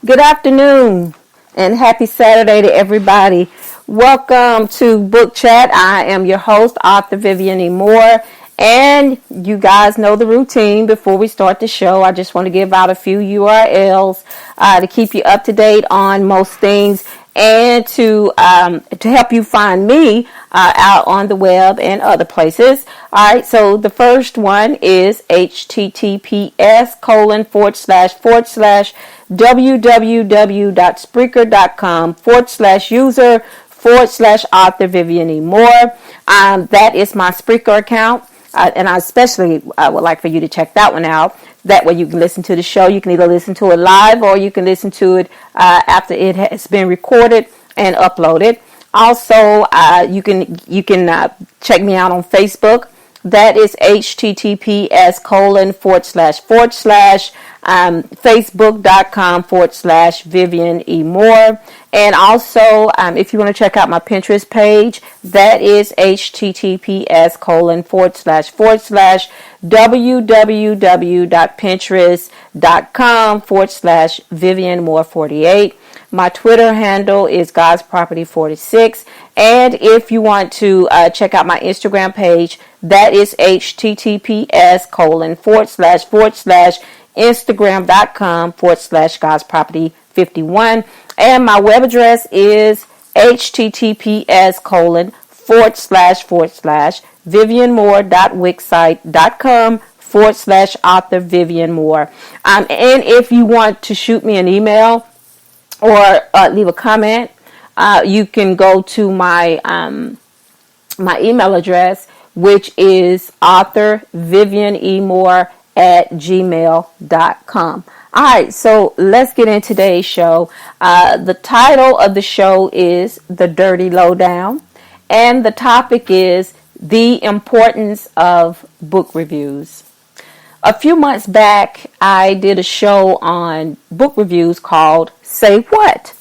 Good afternoon and happy Saturday to everybody. Welcome to Book Chat. I am your host, author Vivian E. Moore. And you guys know the routine. Before we start the show, I just want to give out a few URLs to keep you up to date on most things and to help you find me out on the web and other places. All right, so the first one is https://www.spreaker.com/user/author Vivian E. Moore. That is my Spreaker account. And I especially would like for you to check that one out. That way you can listen to the show. You can either listen to it live or you can listen to it after it has been recorded and uploaded. Also, you can check me out on Facebook. That is https://facebook.com/Vivian E. Moore. And also, if you want to check out my Pinterest page, that is https://www.pinterest.com/Vivian Moore 48. My Twitter handle is God's Property 46. And if you want to check out my Instagram page, that is https://instagram.com/God's Property 51. And my web address is https://vivianmoore.wixsite.com/author Vivian Moore. And if you want to shoot me an email or leave a comment, you can go to my my email address, which is authorvivianemore@gmail.com. All right, so let's get into today's show. The title of the show is The Dirty Lowdown, and the topic is the importance of book reviews. A few months back, I did a show on book reviews called Say What?,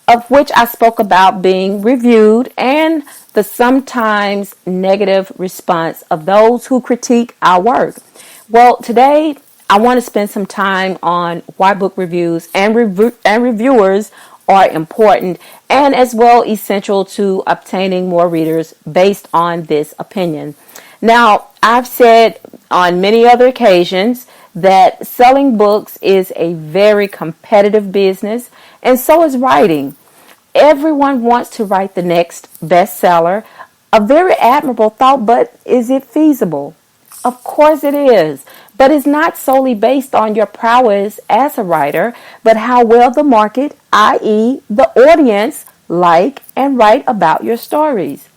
of which I spoke about being reviewed and the sometimes negative response of those who critique our work. Well, today I want to spend some time on why book reviews and reviewers are important and as well essential to obtaining more readers based on this opinion. Now, I've said on many other occasions that selling books is a very competitive business, and so is writing. Everyone wants to write the next bestseller. A very admirable thought, but is it feasible? Of course it is, but it's not solely based on your prowess as a writer, but how well the market, i.e. the audience, like and write about your stories.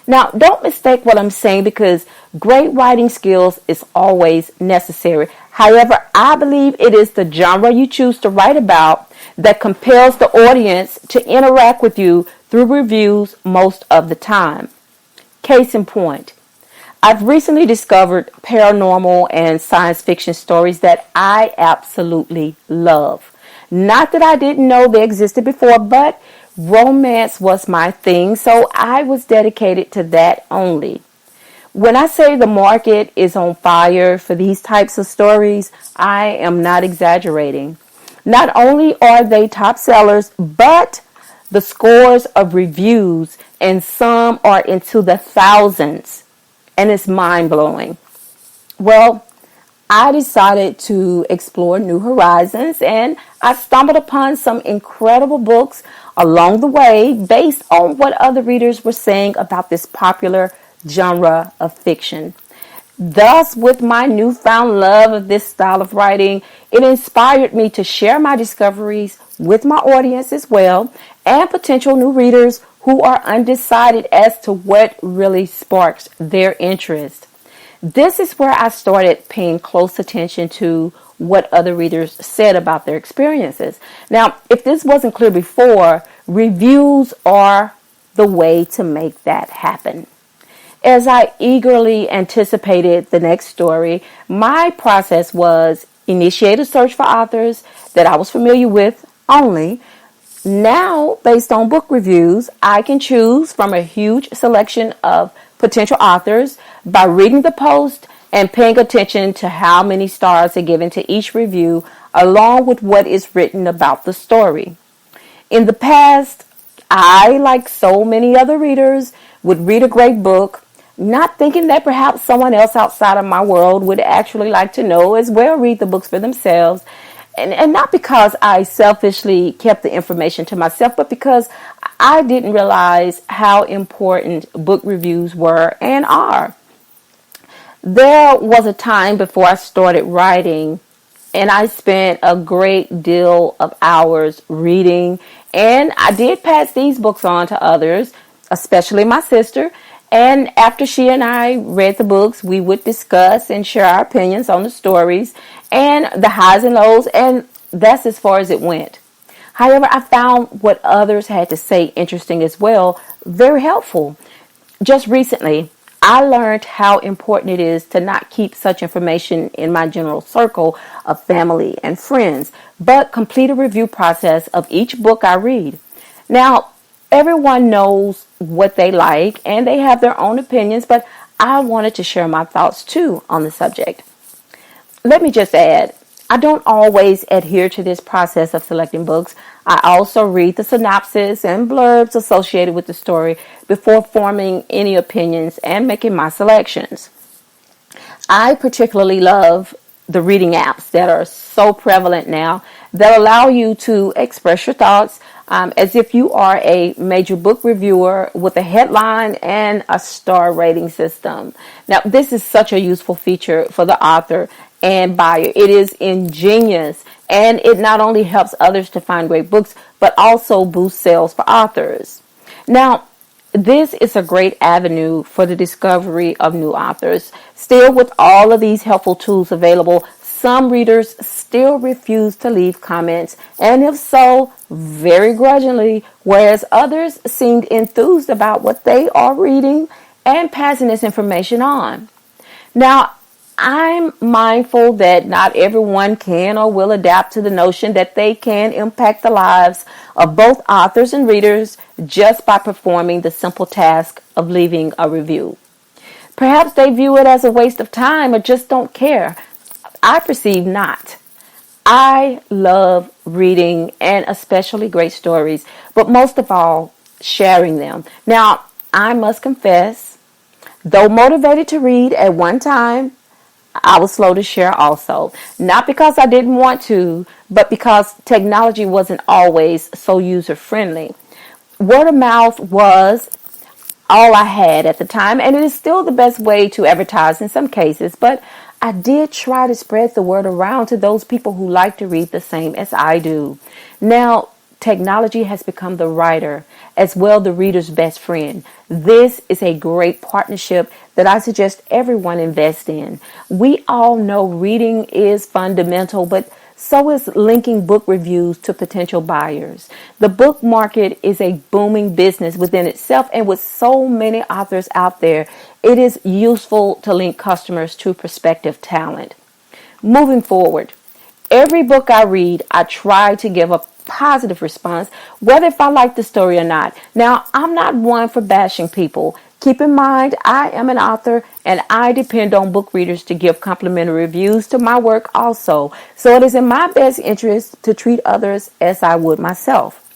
Now, don't mistake what I'm saying, because great writing skills is always necessary. However, I believe it is the genre you choose to write about that compels the audience to interact with you through reviews most of the time. Case in point, I've recently discovered paranormal and science fiction stories that I absolutely love. Not that I didn't know they existed before, but romance was my thing, so I was dedicated to that only. When I say the market is on fire for these types of stories, I am not exaggerating. Not only are they top sellers, but the scores of reviews, and some are into the thousands, and it's mind-blowing. Well, I decided to explore new horizons, and I stumbled upon some incredible books along the way based on what other readers were saying about this popular genre of fiction. Thus, with my newfound love of this style of writing, it inspired me to share my discoveries with my audience as well, and potential new readers who are undecided as to what really sparks their interest. This is where I started paying close attention to what other readers said about their experiences. Now, if this wasn't clear before, reviews are the way to make that happen. As I eagerly anticipated the next story, my process was initiate a search for authors that I was familiar with only. Now, based on book reviews, I can choose from a huge selection of potential authors by reading the post and paying attention to how many stars are given to each review along with what is written about the story. In the past, I, like so many other readers, would read a great book, not thinking that perhaps someone else outside of my world would actually like to know as well, read the books for themselves. And not because I selfishly kept the information to myself, but because I didn't realize how important book reviews were and are. There was a time before I started writing, and I spent a great deal of hours reading, and I did pass these books on to others, especially my sister. And after she and I read the books, we would discuss and share our opinions on the stories and the highs and lows, and that's as far as it went. However, I found what others had to say interesting as well, very helpful. Just recently, I learned how important it is to not keep such information in my general circle of family and friends, but complete a review process of each book I read. Now, everyone knows what they like and they have their own opinions, but I wanted to share my thoughts too on the subject. Let me just add, I don't always adhere to this process of selecting books. I also read the synopsis and blurbs associated with the story before forming any opinions and making my selections. I particularly love the reading apps that are so prevalent now that allow you to express your thoughts as if you are a major book reviewer with a headline and a star rating system. Now, this is such a useful feature for the author and buyer. It is ingenious, and it not only helps others to find great books, but also boosts sales for authors. Now, this is a great avenue for the discovery of new authors. Still, with all of these helpful tools available, some readers still refuse to leave comments, and if so, very grudgingly, whereas others seemed enthused about what they are reading and passing this information on. Now, I'm mindful that not everyone can or will adapt to the notion that they can impact the lives of both authors and readers just by performing the simple task of leaving a review. Perhaps they view it as a waste of time or just don't care. I perceive not. I love reading and especially great stories, but most of all, sharing them. Now, I must confess, though motivated to read at one time, I was slow to share also. Not because I didn't want to, but because technology wasn't always so user-friendly. Word of mouth was all I had at the time, and it is still the best way to advertise in some cases, but I did try to spread the word around to those people who like to read the same as I do. Now, technology has become the writer as well the reader's best friend. This is a great partnership that I suggest everyone invest in. We all know reading is fundamental, but so is linking book reviews to potential buyers. The book market is a booming business within itself, and with so many authors out there, it is useful to link customers to prospective talent. Moving forward, every book I read, I try to give a positive response, whether if I like the story or not. Now, I'm not one for bashing people. Keep in mind, I am an author and I depend on book readers to give complimentary reviews to my work also. So it is in my best interest to treat others as I would myself,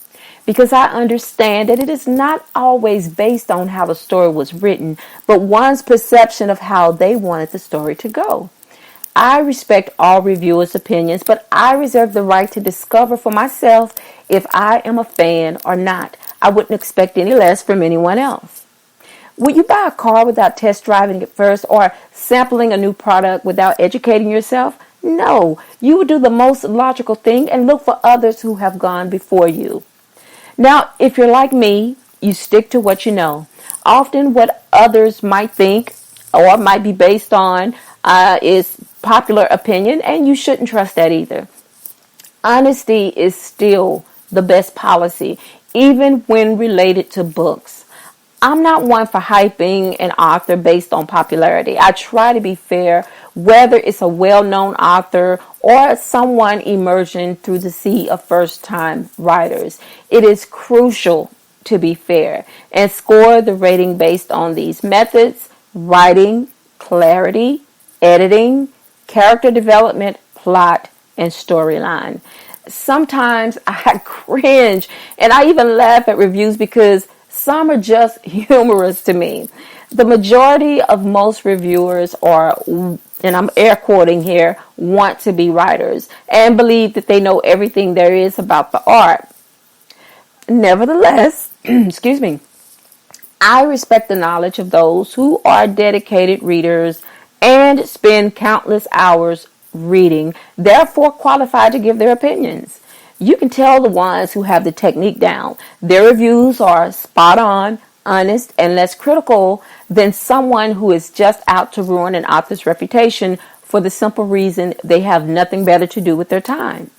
because I understand that it is not always based on how the story was written, but one's perception of how they wanted the story to go. I respect all reviewers' opinions, but I reserve the right to discover for myself if I am a fan or not. I wouldn't expect any less from anyone else. Would you buy a car without test driving it first, or sampling a new product without educating yourself? No, you would do the most logical thing and look for others who have gone before you. Now, if you're like me, you stick to what you know. Often what others might think or might be based on is popular opinion, and you shouldn't trust that either. Honesty is still the best policy, even when related to books. I'm not one for hyping an author based on popularity. I try to be fair, whether it's a well-known author or someone emerging through the sea of first-time writers. It is crucial to be fair and score the rating based on these methods: writing, clarity, editing, character development, plot, and storyline. Sometimes I cringe and I even laugh at reviews because some are just humorous to me. The majority of most reviewers are, and I'm air quoting here, want to be writers and believe that they know everything there is about the art. Nevertheless, excuse me, I respect the knowledge of those who are dedicated readers and spend countless hours reading, therefore qualified to give their opinions. You can tell the ones who have the technique down. Their reviews are spot on, honest, and less critical than someone who is just out to ruin an author's reputation for the simple reason they have nothing better to do with their time.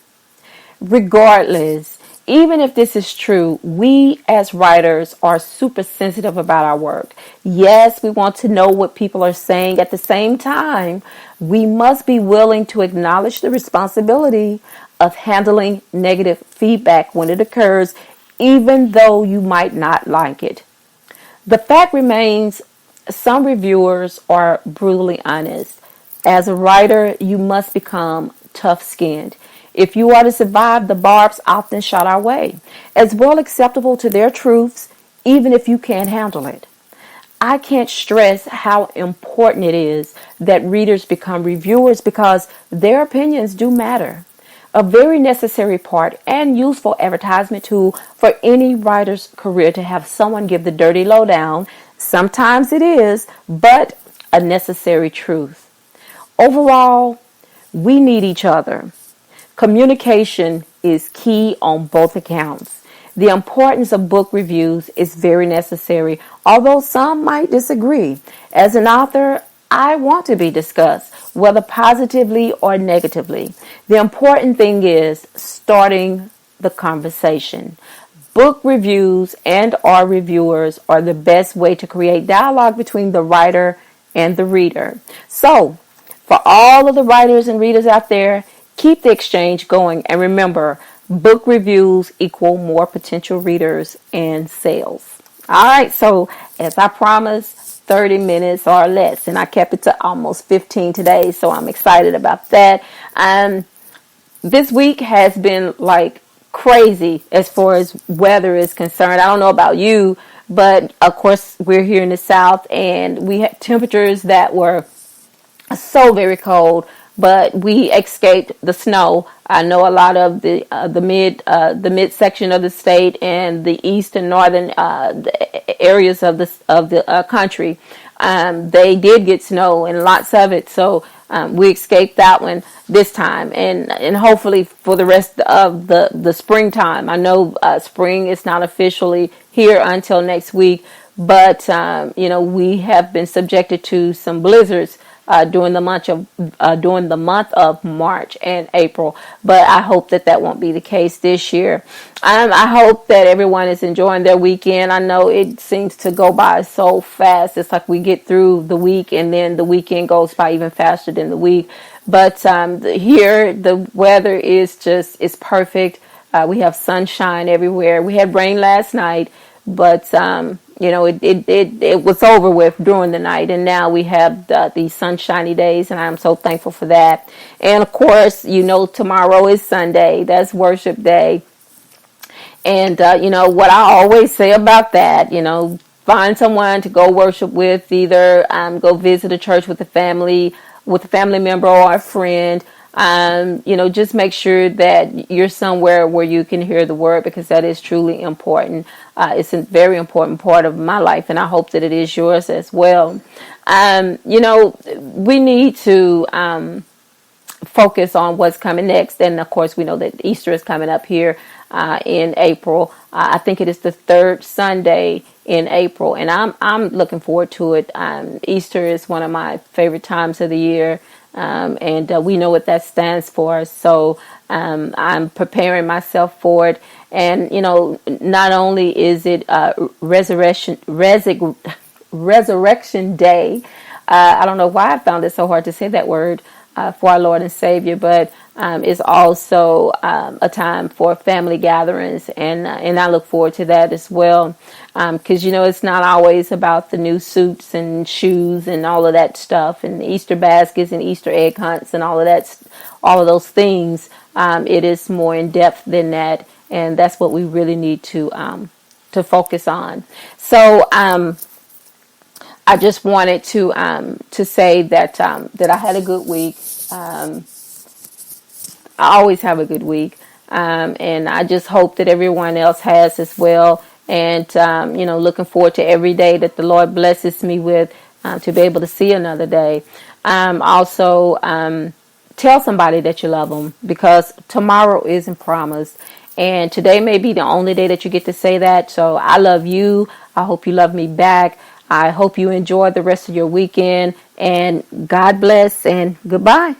Regardless, even if this is true, we as writers are super sensitive about our work. Yes, we want to know what people are saying. At the same time, we must be willing to acknowledge the responsibility of handling negative feedback when it occurs, even though you might not like it. The fact remains, some reviewers are brutally honest. As a writer, you must become tough-skinned. If you are to survive the barbs often shot our way, as well acceptable to their truths, even if you can't handle it. I can't stress how important it is that readers become reviewers because their opinions do matter. A very necessary part and useful advertisement tool for any writer's career to have someone give the dirty lowdown. Sometimes it is, but a necessary truth. Overall, we need each other. Communication is key on both accounts. The importance of book reviews is very necessary, although some might disagree. As an author, I want to be discussed, whether positively or negatively. The important thing is starting the conversation. Book reviews and our reviewers are the best way to create dialogue between the writer and the reader. So, for all of the writers and readers out there, keep the exchange going, and remember, book reviews equal more potential readers and sales. All right, so as I promised, 30 minutes or less, and I kept it to almost 15 today, so I'm excited about that. This week has been like crazy as far as weather is concerned. I don't know about you, but of course we're here in the South, and we had temperatures that were so very cold, but we escaped the snow. I know a lot of the mid section of the state and the east and northern areas of the country. They did get snow and lots of it, so we escaped that one this time, and hopefully for the rest of the springtime. I know spring is not officially here until next week, but we have been subjected to some blizzards during the month of March and April, but I hope that won't be the case this year. I hope that everyone is enjoying their weekend. I know it seems to go by so fast. It's like we get through the week and then the weekend goes by even faster than the week. But here the weather is perfect. We have sunshine everywhere. We had rain last night, but it was over with during the night, and now we have these sunshiny days, and I'm so thankful for that. And of course, tomorrow is Sunday. That's worship day. And what I always say about that, find someone to go worship with, either go visit a church with a family member or a friend. Just make sure that you're somewhere where you can hear the word, because that is truly important. It's a very important part of my life, and I hope that it is yours as well. We need to focus on what's coming next. And of course, we know that Easter is coming up here in April. I think it is the third Sunday in April, and I'm looking forward to it. Easter is one of my favorite times of the year. And we know what that stands for. So I'm preparing myself for it. And, not only is it Resurrection Day. I don't know why I found it so hard to say that word for our Lord and Savior, but it's also a time for family gatherings, and I look forward to that as well. Because, it's not always about the new suits and shoes and all of that stuff, and Easter baskets and Easter egg hunts and all of that all of those things. It is more in depth than that, and that's what we really need to focus on. So I just wanted to say that that I had a good week. I always have a good week, and I just hope that everyone else has as well. And looking forward to every day that the Lord blesses me with to be able to see another day. Also, tell somebody that you love them, because tomorrow isn't promised. And today may be the only day that you get to say that. So I love you. I hope you love me back. I hope you enjoy the rest of your weekend. And God bless and goodbye.